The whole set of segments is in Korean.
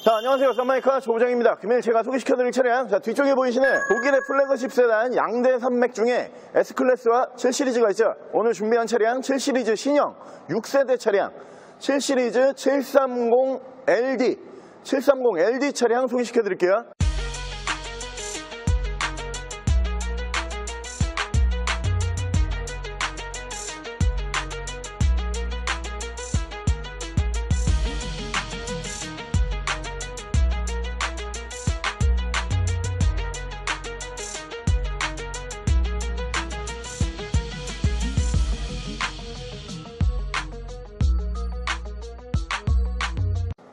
자, 안녕하세요. 썬마이카 조부장입니다. 금일 제가 소개시켜드릴 차량, 자, 뒤쪽에 보이시는 독일의 플래그십 세단 양대 산맥 중에 S클래스와 7시리즈가 있죠. 오늘 준비한 차량 7시리즈 신형 6세대 차량 7시리즈 730LD 730LD 차량 소개시켜드릴게요.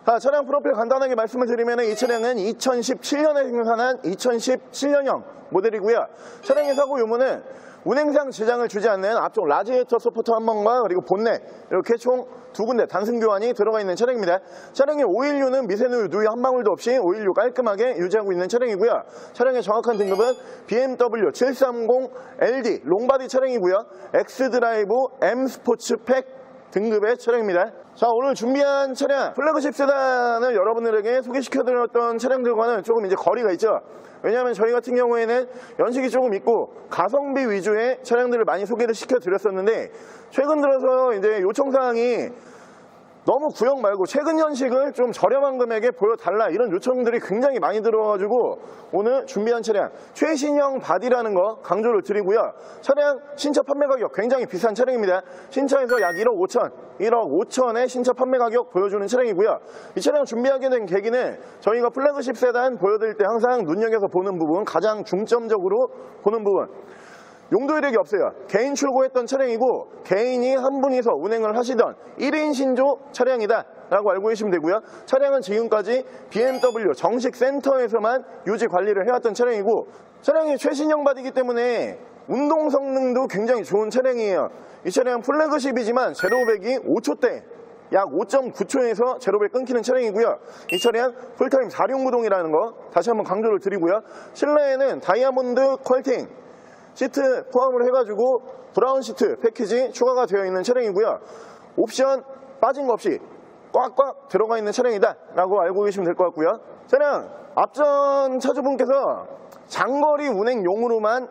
자, 차량 프로필 간단하게 말씀을 드리면 이 차량은 2017년에 생산한 2017년형 모델이고요. 차량의 사고 유무는 운행상 지장을 주지 않는 앞쪽 라지에이터 서포터 한 번과 그리고 본넷 이렇게 총 두 군데 단순 교환이 들어가 있는 차량입니다. 차량의 오일류는 미세누유 누유 한 방울도 없이 오일류 깔끔하게 유지하고 있는 차량이고요. 차량의 정확한 등급은 BMW 730LD 롱바디 차량이고요. X드라이브 M 스포츠 팩 등급의 차량입니다. 자, 오늘 준비한 차량 플래그십 세단을 여러분들에게 소개시켜드렸던 차량들과는 조금 이제 거리가 있죠. 왜냐하면 저희 같은 경우에는 연식이 조금 있고 가성비 위주의 차량들을 많이 소개를 시켜드렸었는데 최근 들어서 이제 요청사항이 너무 구형 말고 최근 연식을 좀 저렴한 금액에 보여달라 이런 요청들이 굉장히 많이 들어와가지고 오늘 준비한 차량 최신형 바디라는 거 강조를 드리고요. 차량 신차 판매 가격 굉장히 비싼 차량입니다. 신차에서 약 1억 5천 1억 5천의 신차 판매 가격 보여주는 차량이고요. 이 차량 준비하게 된 계기는 저희가 플래그십 세단 보여드릴 때 항상 눈여겨서 보는 부분, 가장 중점적으로 보는 부분, 용도 이력이 없어요. 개인 출고했던 차량이고 개인이 한 분이서 운행을 하시던 1인 신조 차량이다 라고 알고 계시면 되고요. 차량은 지금까지 BMW 정식 센터에서만 유지 관리를 해왔던 차량이고 차량이 최신형 바디이기 때문에 운동 성능도 굉장히 좋은 차량이에요. 이 차량 플래그십이지만 제로백이 5초대 약 5.9초에서 제로백 끊기는 차량이고요. 이 차량 풀타임 4륜구동이라는 거 다시 한번 강조를 드리고요. 실내에는 다이아몬드 퀄팅 시트 포함을 해가지고 브라운 시트 패키지 추가가 되어 있는 차량이고요. 옵션 빠진 거 없이 꽉꽉 들어가 있는 차량이다 라고 알고 계시면 될 것 같고요. 차량 앞전 차주분께서 장거리 운행용으로만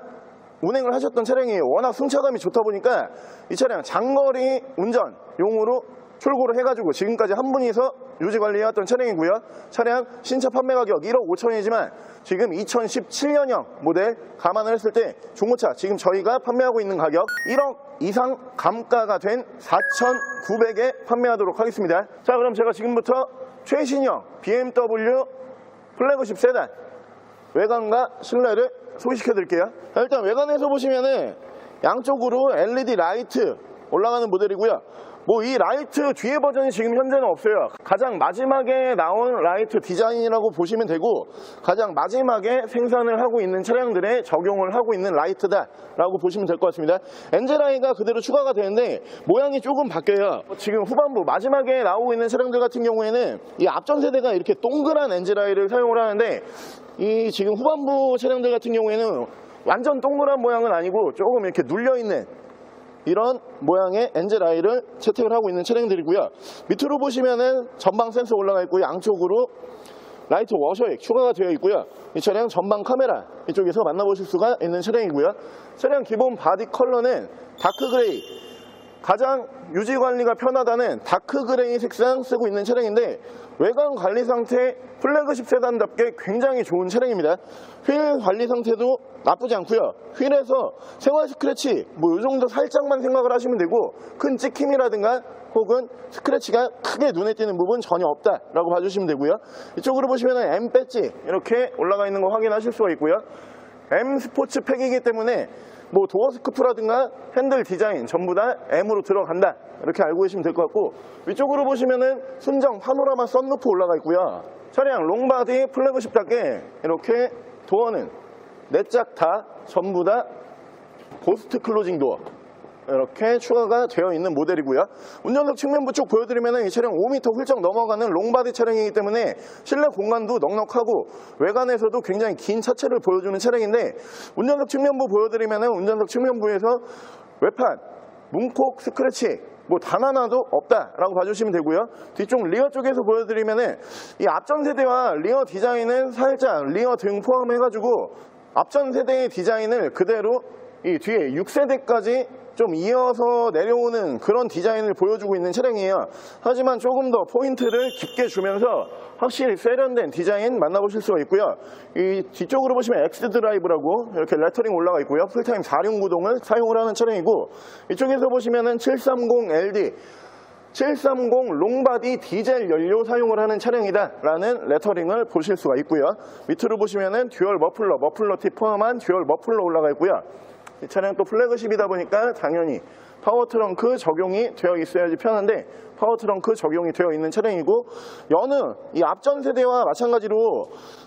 운행을 하셨던 차량이에요. 워낙 승차감이 좋다 보니까 이 차량 장거리 운전용으로 출고를 해가지고 지금까지 한 분이서 유지관리해왔던 차량이고요. 차량 신차 판매 가격 1억 5천이지만 지금 2017년형 모델 감안을 했을 때 중고차 지금 저희가 판매하고 있는 가격 1억 이상 감가가 된 4,900에 판매하도록 하겠습니다. 자, 그럼 제가 지금부터 최신형 BMW 플래그십 세단 외관과 실내를 소개시켜 드릴게요. 일단 외관에서 보시면은 양쪽으로 LED 라이트 올라가는 모델이고요. 뭐 이 라이트 뒤에 버전이 지금 현재는 없어요. 가장 마지막에 나온 라이트 디자인이라고 보시면 되고 가장 마지막에 생산을 하고 있는 차량들에 적용을 하고 있는 라이트다 라고 보시면 될 것 같습니다. 엔젤아이가 그대로 추가가 되는데 모양이 조금 바뀌어요. 지금 후반부 마지막에 나오고 있는 차량들 같은 경우에는 이 앞전 세대가 이렇게 동그란 엔젤아이를 사용을 하는데 이 지금 후반부 차량들 같은 경우에는 완전 동그란 모양은 아니고 조금 이렇게 눌려있는 이런 모양의 엔젤아이를 채택을 하고 있는 차량들이고요. 밑으로 보시면은 전방 센서 올라가 있고 양쪽으로 라이트 워셔액 추가가 되어 있고요. 이 차량 전방 카메라 이쪽에서 만나보실 수가 있는 차량이고요. 차량 기본 바디 컬러는 다크 그레이, 가장 유지 관리가 편하다는 다크 그레이 색상 쓰고 있는 차량인데 외관 관리 상태 플래그십 세단답게 굉장히 좋은 차량입니다. 휠 관리 상태도 나쁘지 않고요. 휠에서 생활 스크래치 뭐 이 정도 살짝만 생각을 하시면 되고 큰 찍힘이라든가 혹은 스크래치가 크게 눈에 띄는 부분 전혀 없다라고 봐주시면 되고요. 이쪽으로 보시면 M 배지 이렇게 올라가 있는 거 확인하실 수가 있고요. M 스포츠 팩이기 때문에 뭐 도어 스쿠프라든가 핸들 디자인 전부 다 M으로 들어간다 이렇게 알고 계시면 될 것 같고 위쪽으로 보시면은 순정 파노라마 썬루프 올라가 있고요. 차량 롱바디 플래그십답게 이렇게 도어는 4짝 다 전부 다 고스트 클로징 도어 이렇게 추가가 되어 있는 모델이고요. 운전석 측면부 쪽 보여드리면 이 차량 5m 훌쩍 넘어가는 롱바디 차량이기 때문에 실내 공간도 넉넉하고 외관에서도 굉장히 긴 차체를 보여주는 차량인데 운전석 측면부 보여드리면 운전석 측면부에서 외판, 문콕 스크래치 뭐 단 하나도 없다라고 봐주시면 되고요. 뒤쪽 리어 쪽에서 보여드리면은 이 앞전 세대와 리어 디자인은 살짝 리어 등 포함해가지고 앞전 세대의 디자인을 그대로 이 뒤에 6세대까지 좀 이어서 내려오는 그런 디자인을 보여주고 있는 차량이에요. 하지만 조금 더 포인트를 깊게 주면서 확실히 세련된 디자인 만나보실 수가 있고요. 이 뒤쪽으로 보시면 엑스드라이브라고 이렇게 레터링 올라가 있고요. 풀타임 4륜구동을 사용을 하는 차량이고, 이쪽에서 보시면은 730LD 730 롱바디 디젤 연료 사용을 하는 차량이다 라는 레터링을 보실 수가 있고요. 밑으로 보시면은 듀얼 머플러 팁 포함한 듀얼 머플러 올라가 있고요. 이 차량 또 플래그십이다 보니까 당연히 파워 트렁크 적용이 되어 있어야지 편한데 파워 트렁크 적용이 되어 있는 차량이고, 여느 이 앞전 세대와 마찬가지로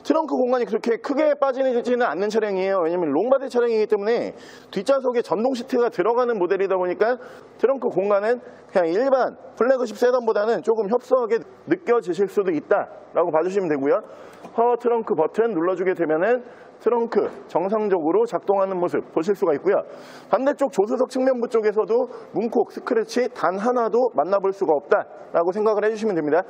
트렁크 공간이 그렇게 크게 빠지지는 않는 차량이에요. 왜냐면 롱바디 차량이기 때문에 뒷좌석에 전동 시트가 들어가는 모델이다 보니까 트렁크 공간은 그냥 일반 플래그십 세단보다는 조금 협소하게 느껴지실 수도 있다라고 봐주시면 되고요. 파워 트렁크 버튼 눌러주게 되면은 트렁크 정상적으로 작동하는 모습 보실 수가 있고요. 반대쪽 조수석 측면부 쪽에서도 문콕, 스크래치 단 하나도 만나볼 수가 없다라고 생각을 해주시면 됩니다.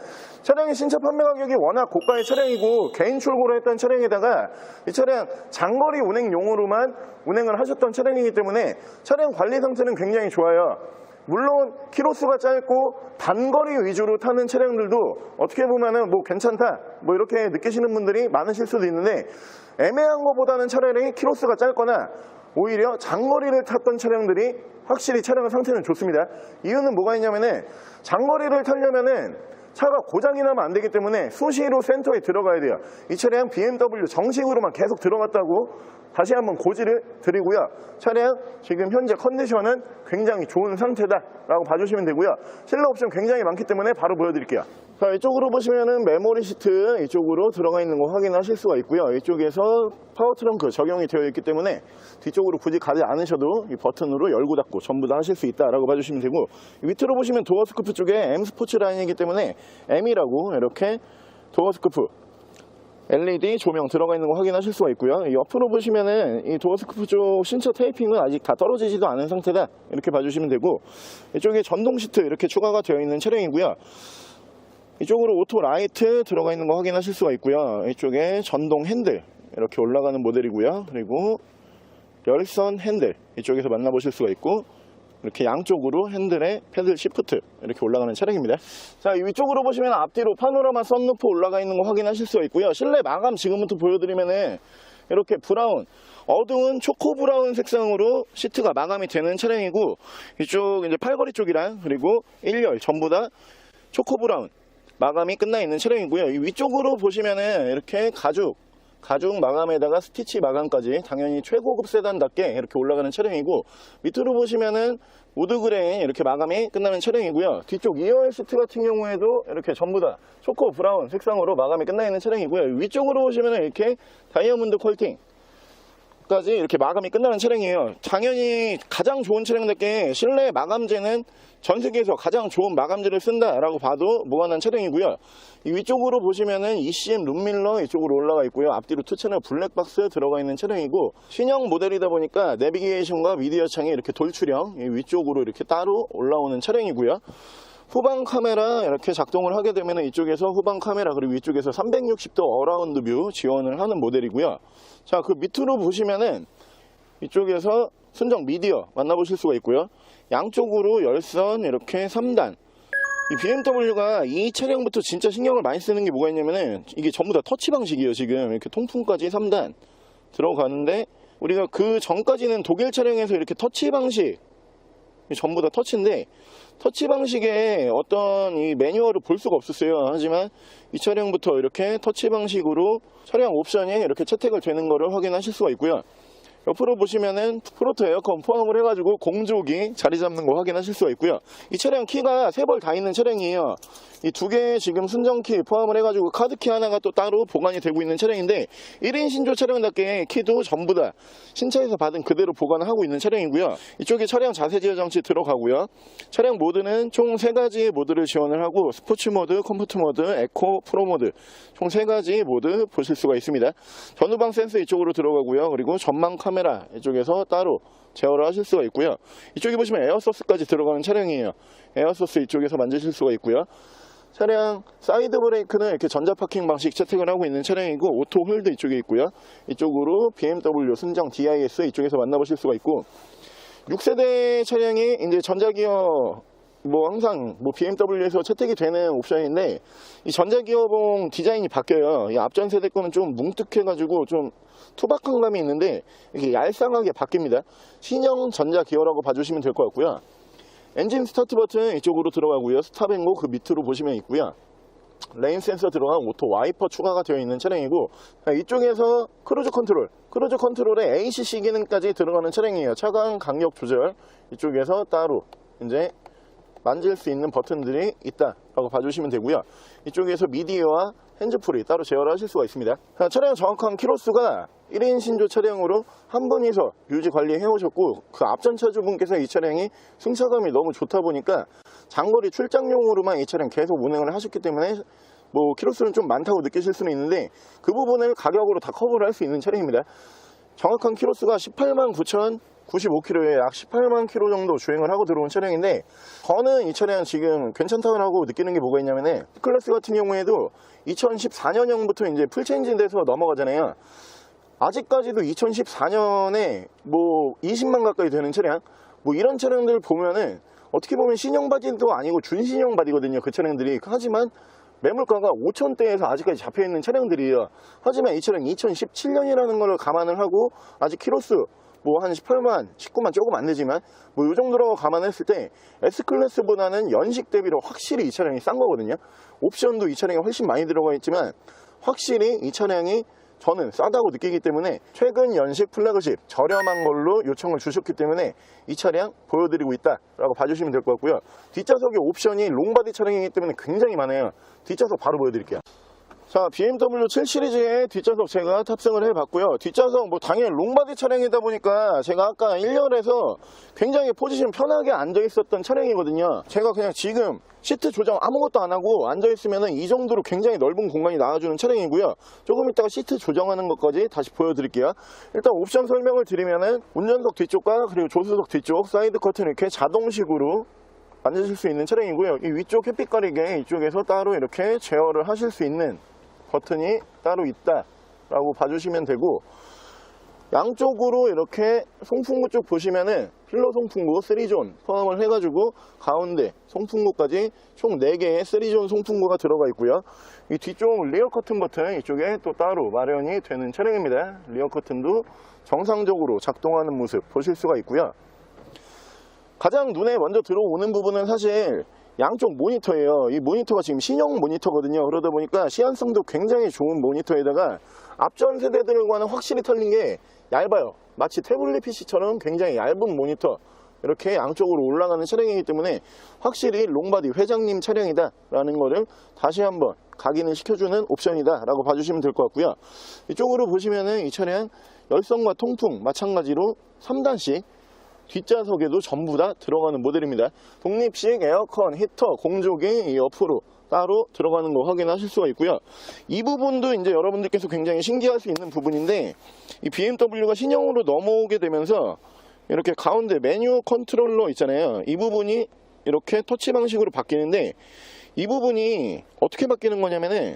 차량의 신차 판매 가격이 워낙 고가의 차량이고 개인 출고를 했던 차량에다가 이 차량 장거리 운행용으로만 운행을 하셨던 차량이기 때문에 차량 관리 상태는 굉장히 좋아요. 물론 키로수가 짧고 단거리 위주로 타는 차량들도 어떻게 보면은 뭐 괜찮다 뭐 이렇게 느끼시는 분들이 많으실 수도 있는데, 애매한 것보다는 차라리 키로수가 짧거나 오히려 장거리를 탔던 차량들이 확실히 차량의 상태는 좋습니다. 이유는 뭐가 있냐면은 장거리를 타려면은 차가 고장이 나면 안 되기 때문에 수시로 센터에 들어가야 돼요. 이 차량 BMW 정식으로만 계속 들어갔다고 다시 한번 고지를 드리고요. 차량 지금 현재 컨디션은 굉장히 좋은 상태다라고 봐주시면 되고요. 실내 옵션 굉장히 많기 때문에 바로 보여드릴게요. 자, 이쪽으로 보시면은 메모리 시트 이쪽으로 들어가 있는 거 확인하실 수가 있고요. 이쪽에서 파워 트렁크 적용이 되어 있기 때문에 뒤쪽으로 굳이 가지 않으셔도 이 버튼으로 열고 닫고 전부 다 하실 수 있다라고 봐주시면 되고, 밑으로 보시면 도어 스쿠프 쪽에 M 스포츠 라인이기 때문에 M이라고 이렇게 도어 스쿠프 LED 조명 들어가 있는 거 확인하실 수가 있고요. 옆으로 보시면은 이 도어 스쿠프 쪽 신차 테이핑은 아직 다 떨어지지도 않은 상태다 이렇게 봐주시면 되고, 이쪽에 전동 시트 이렇게 추가가 되어 있는 차량이고요. 이쪽으로 오토 라이트 들어가 있는 거 확인하실 수가 있고요. 이쪽에 전동 핸들 이렇게 올라가는 모델이고요. 그리고 열선 핸들 이쪽에서 만나보실 수가 있고, 이렇게 양쪽으로 핸들에 패들 시프트 이렇게 올라가는 차량입니다. 자, 위쪽으로 보시면 앞뒤로 파노라마 썬루프 올라가 있는 거 확인하실 수가 있고요. 실내 마감 지금부터 보여드리면은 이렇게 브라운, 어두운 초코 브라운 색상으로 시트가 마감이 되는 차량이고, 이쪽 이제 팔걸이 쪽이랑 그리고 1열 전부 다 초코 브라운 마감이 끝나 있는 차량이고요. 이 위쪽으로 보시면은 이렇게 가죽 마감에다가 스티치 마감까지 당연히 최고급 세단답게 이렇게 올라가는 차량이고, 밑으로 보시면은 우드그레인 이렇게 마감이 끝나는 차량이고요. 뒤쪽 2열 시트 같은 경우에도 이렇게 전부 다 초코 브라운 색상으로 마감이 끝나 있는 차량이고요. 위쪽으로 보시면은 이렇게 다이아몬드 컬팅 까지 이렇게 마감이 끝나는 차량이에요. 당연히 가장 좋은 차량답게 실내 마감재는 전 세계에서 가장 좋은 마감재를 쓴다라고 봐도 무관한 차량이고요. 이 위쪽으로 보시면은 ECM 룸밀러 이쪽으로 올라가 있고요. 앞뒤로 2채널 블랙박스 들어가 있는 차량이고, 신형 모델이다 보니까 내비게이션과 미디어 창이 이렇게 돌출형 위쪽으로 이렇게 따로 올라오는 차량이고요. 후방 카메라 이렇게 작동을 하게 되면 이쪽에서 후방 카메라 그리고 이쪽에서 360도 어라운드 뷰 지원을 하는 모델이고요. 자, 그 밑으로 보시면은 이쪽에서 순정 미디어 만나보실 수가 있고요. 양쪽으로 열선 이렇게 3단. 이 BMW가 이 차량부터 진짜 신경을 많이 쓰는 게 뭐가 있냐면은 이게 전부 다 터치 방식이에요. 지금 이렇게 통풍까지 3단 들어가는데, 우리가 그 전까지는 독일 차량에서 이렇게 터치 방식 전부 다 터치인데 터치 방식의 어떤 이 매뉴얼을 볼 수가 없었어요. 하지만 이 차량부터 이렇게 터치 방식으로 차량 옵션이 이렇게 채택을 되는 것을 확인하실 수가 있고요. 옆으로 보시면은 프로토 에어컨 포함을 해가지고 공조기 자리 잡는 거 확인하실 수가 있고요. 이 차량 키가 3벌 다 있는 차량이에요. 이 2개의 지금 순정키 포함을 해가지고 카드키 하나가 또 따로 보관이 되고 있는 차량인데, 1인 신조 차량답게 키도 전부 다 신차에서 받은 그대로 보관을 하고 있는 차량이고요. 이쪽에 차량 자세 제어 장치 들어가고요. 차량 모드는 총 3가지의 모드를 지원을 하고, 스포츠 모드, 컴포트 모드, 에코, 프로 모드 총 3가지 모드 보실 수가 있습니다. 전후방 센서 이쪽으로 들어가고요. 그리고 전망 카메라 카메라 이쪽에서 따로 제어를 하실 수가 있고요. 이쪽에 보시면 에어소스까지 들어가는 차량이에요. 에어소스 이쪽에서 만지실 수가 있고요. 차량 사이드 브레이크는 이렇게 전자파킹 방식 채택을 하고 있는 차량이고, 오토 홀드 이쪽에 있고요. 이쪽으로 BMW 순정 DIS 이쪽에서 만나보실 수가 있고, 6세대 차량이 이제 전자기어 항상 BMW에서 채택이 되는 옵션인데, 이 전자기어봉 디자인이 바뀌어요. 이 앞전 세대 거는 좀 뭉툭해가지고 좀 투박한 감이 있는데 이렇게 얄쌍하게 바뀝니다. 신형 전자기어라고 봐주시면 될 것 같고요. 엔진 스타트 버튼 이쪽으로 들어가고요. 스탑앤고 그 밑으로 보시면 있고요. 레인 센서 들어간 오토 와이퍼 추가가 되어 있는 차량이고, 이쪽에서 크루즈 컨트롤에 ACC 기능까지 들어가는 차량이에요. 차간 강력 조절 이쪽에서 따로 이제 만질 수 있는 버튼들이 있다라고 봐주시면 되고요. 이쪽에서 미디어와 핸즈프리 따로 제어를 하실 수가 있습니다. 차량 정확한 키로수가 1인 신조 차량으로 한 분이서 유지 관리해 오셨고, 그 앞전 차주분께서 이 차량이 승차감이 너무 좋다 보니까 장거리 출장용으로만 이 차량 계속 운행을 하셨기 때문에 키로수는 좀 많다고 느끼실 수는 있는데, 그 부분을 가격으로 다 커버를 할 수 있는 차량입니다. 정확한 키로수가 189,095km에 약 18만 km 정도 주행을 하고 들어온 차량인데, 저는 이 차량 지금 괜찮다고 느끼는 게 뭐가 있냐면은, 클래스 같은 경우에도 2014년형부터 이제 풀체인지 돼서 넘어가잖아요. 아직까지도 2014년에 20만 가까이 되는 차량, 이런 차량들 보면은 어떻게 보면 신형 바디도 아니고 준신형 바디거든요, 그 차량들이. 하지만 매물가가 5천대에서 아직까지 잡혀있는 차량들이에요. 하지만 이 차량 2017년이라는 걸 감안을 하고, 아직 키로수 한 18만, 19만 조금 안 되지만 이 정도로 감안했을 때 S클래스보다는 연식 대비로 확실히 이 차량이 싼 거거든요. 옵션도 이 차량이 훨씬 많이 들어가 있지만 확실히 이 차량이 저는 싸다고 느끼기 때문에 최근 연식 플래그십 저렴한 걸로 요청을 주셨기 때문에 이 차량 보여드리고 있다라고 봐주시면 될 것 같고요. 뒷좌석의 옵션이 롱바디 차량이기 때문에 굉장히 많아요. 뒷좌석 바로 보여드릴게요. 자, BMW 7 시리즈의 뒷좌석 제가 탑승을 해봤고요. 뒷좌석 당연히 롱바디 차량이다 보니까 제가 아까 1열에서 굉장히 포지션 편하게 앉아 있었던 차량이거든요. 제가 그냥 지금 시트 조정 아무것도 안 하고 앉아 있으면 이 정도로 굉장히 넓은 공간이 나와주는 차량이고요. 조금 이따가 시트 조정하는 것까지 다시 보여드릴게요. 일단 옵션 설명을 드리면은, 운전석 뒤쪽과 그리고 조수석 뒤쪽 사이드 커튼 이렇게 자동식으로 앉으실 수 있는 차량이고요. 이 위쪽 햇빛 가리개 이쪽에서 따로 이렇게 제어를 하실 수 있는 버튼이 따로 있다라고 봐주시면 되고, 양쪽으로 이렇게 송풍구 쪽 보시면은 필러 송풍구 3존 포함을 해가지고 가운데 송풍구까지 총 4개의 3존 송풍구가 들어가 있고요. 이 뒤쪽 리어 커튼 버튼 이쪽에 또 따로 마련이 되는 차량입니다. 리어 커튼도 정상적으로 작동하는 모습 보실 수가 있고요. 가장 눈에 먼저 들어오는 부분은 사실 양쪽 모니터예요. 이 모니터가 지금 신형 모니터거든요. 그러다 보니까 시안성도 굉장히 좋은 모니터에다가 앞전 세대들과는 확실히 틀린 게 얇아요. 마치 태블릿 PC처럼 굉장히 얇은 모니터, 이렇게 양쪽으로 올라가는 차량이기 때문에 확실히 롱바디 회장님 차량이다 라는 거를 다시 한번 각인을 시켜주는 옵션이다 라고 봐주시면 될 것 같고요. 이쪽으로 보시면은 이 차량 열선과 통풍 마찬가지로 3단씩 뒷좌석에도 전부 다 들어가는 모델입니다. 독립식 에어컨, 히터, 공조기 옆으로 따로 들어가는 거 확인하실 수가 있고요. 이 부분도 이제 여러분들께서 굉장히 신기할 수 있는 부분인데, 이 BMW가 신형으로 넘어오게 되면서 이렇게 가운데 메뉴 컨트롤러 있잖아요. 이 부분이 이렇게 터치 방식으로 바뀌는데, 이 부분이 어떻게 바뀌는 거냐면은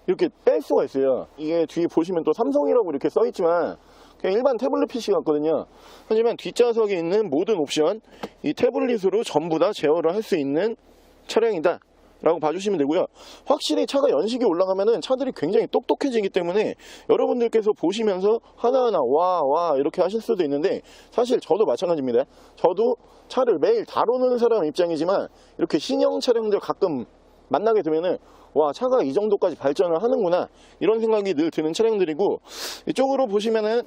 이렇게 뺄 수가 있어요. 이게 뒤에 보시면 또 삼성이라고 이렇게 써 있지만 그냥 일반 태블릿 PC 같거든요. 하지만 뒷좌석에 있는 모든 옵션 이 태블릿으로 전부 다 제어를 할 수 있는 차량이다 라고 봐주시면 되고요. 확실히 차가 연식이 올라가면은 차들이 굉장히 똑똑해지기 때문에 여러분들께서 보시면서 하나하나 와 이렇게 하실 수도 있는데, 사실 저도 마찬가지입니다. 저도 차를 매일 다루는 사람 입장이지만 이렇게 신형 차량들 가끔 만나게 되면은 와, 차가 이 정도까지 발전을 하는구나 이런 생각이 늘 드는 차량들이고, 이쪽으로 보시면은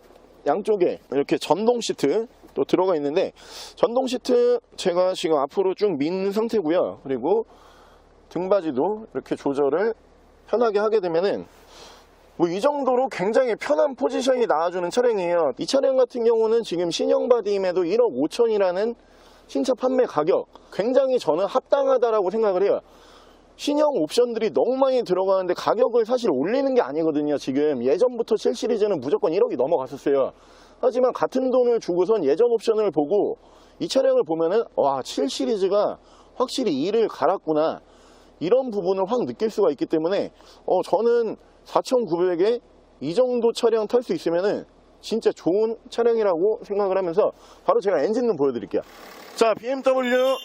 양쪽에 이렇게 전동 시트 또 들어가 있는데, 전동 시트 제가 지금 앞으로 쭉 민 상태고요. 그리고 등받이도 이렇게 조절을 편하게 하게 되면은 이 정도로 굉장히 편한 포지션이 나와주는 차량이에요. 이 차량 같은 경우는 지금 신형 바디임에도 1억 5천이라는 신차 판매 가격, 굉장히 저는 합당하다라고 생각을 해요. 신형 옵션들이 너무 많이 들어가는데 가격을 사실 올리는 게 아니거든요. 지금 예전부터 7 시리즈는 무조건 1억이 넘어갔었어요. 하지만 같은 돈을 주고선 예전 옵션을 보고 이 차량을 보면은 와, 7 시리즈가 확실히 이를 갈았구나, 이런 부분을 확 느낄 수가 있기 때문에 저는 4,900에 이 정도 차량 탈 수 있으면은 진짜 좋은 차량이라고 생각을 하면서 바로 제가 엔진룸 보여드릴게요. 자, BMW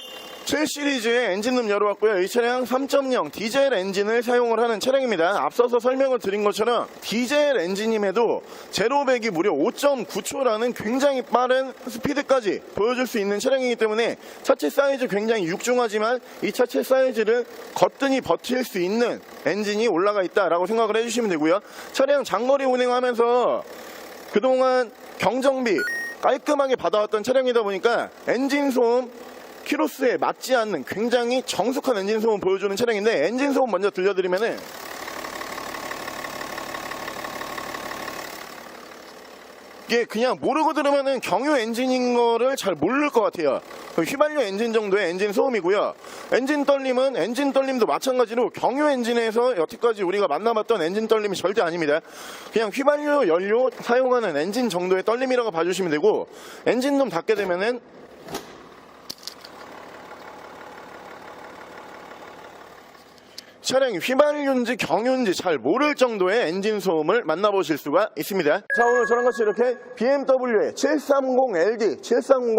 7 시리즈의 엔진룸 열어봤고요. 이 차량 3.0 디젤 엔진을 사용을 하는 차량입니다. 앞서서 설명을 드린 것처럼 디젤 엔진임에도 제로백이 무려 5.9초라는 굉장히 빠른 스피드까지 보여줄 수 있는 차량이기 때문에 차체 사이즈 굉장히 육중하지만 이 차체 사이즈를 거뜬히 버틸 수 있는 엔진이 올라가 있다라고 생각을 해주시면 되고요. 차량 장거리 운행하면서 그동안 경정비 깔끔하게 받아왔던 차량이다 보니까 엔진 소음 키로수에 맞지 않는 굉장히 정숙한 엔진 소음 보여주는 차량인데, 엔진 소음 먼저 들려드리면은 이게 그냥 모르고 들으면은 경유 엔진인 거를 잘 모를 것 같아요. 휘발유 엔진 정도의 엔진 소음이고요. 엔진 떨림은 엔진 떨림도 마찬가지로 경유 엔진에서 여태까지 우리가 만나봤던 엔진 떨림이 절대 아닙니다. 그냥 휘발유 연료 사용하는 엔진 정도의 떨림이라고 봐주시면 되고, 엔진룸 닫게 되면은 차량이 휘발유인지 경유인지 잘 모를 정도의 엔진 소음을 만나보실 수가 있습니다. 자, 오늘 저랑 같이 이렇게 BMW의 730LD, 730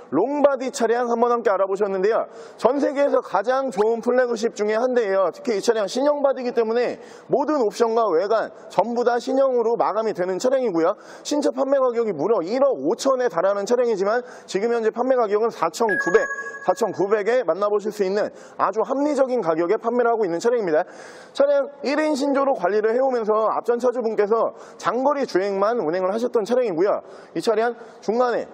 롱바디 차량 한번 함께 알아보셨는데요. 전 세계에서 가장 좋은 플래그십 중에 한 대예요. 특히 이 차량 신형 바디이기 때문에 모든 옵션과 외관 전부 다 신형으로 마감이 되는 차량이고요. 신차 판매 가격이 무려 1억 5천에 달하는 차량이지만 지금 현재 판매 가격은 4,900에 만나보실 수 있는 아주 합리적인 가격에 판매를 하고 있는 차량입니다. 차량 1인 신조로 관리를 해오면서 앞전 차주분께서 장거리 주행만 운행을 하셨던 차량이고요. 이 차량 중간에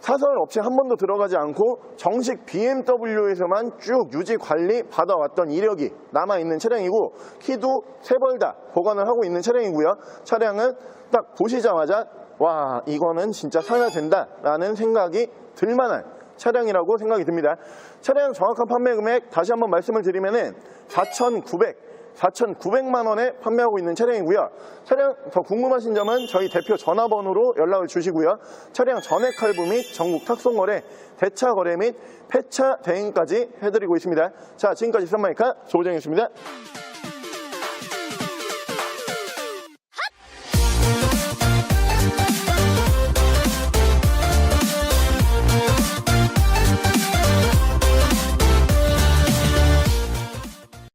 사설 업체 한 번도 들어가지 않고 정식 BMW에서만 쭉 유지 관리 받아왔던 이력이 남아있는 차량이고, 키도 3벌 다 보관을 하고 있는 차량이고요. 차량은 딱 보시자마자 와, 이거는 진짜 사야 된다라는 생각이 들만한 차량이라고 생각이 듭니다. 차량 정확한 판매 금액 다시 한번 말씀을 드리면은 4,900만 원에 판매하고 있는 차량이고요. 차량 더 궁금하신 점은 저희 대표 전화번호로 연락을 주시고요. 차량 전액 할부 및 전국 탁송 거래, 대차 거래 및 폐차 대행까지 해드리고 있습니다. 자, 지금까지 썬마이카 조우정이었습니다.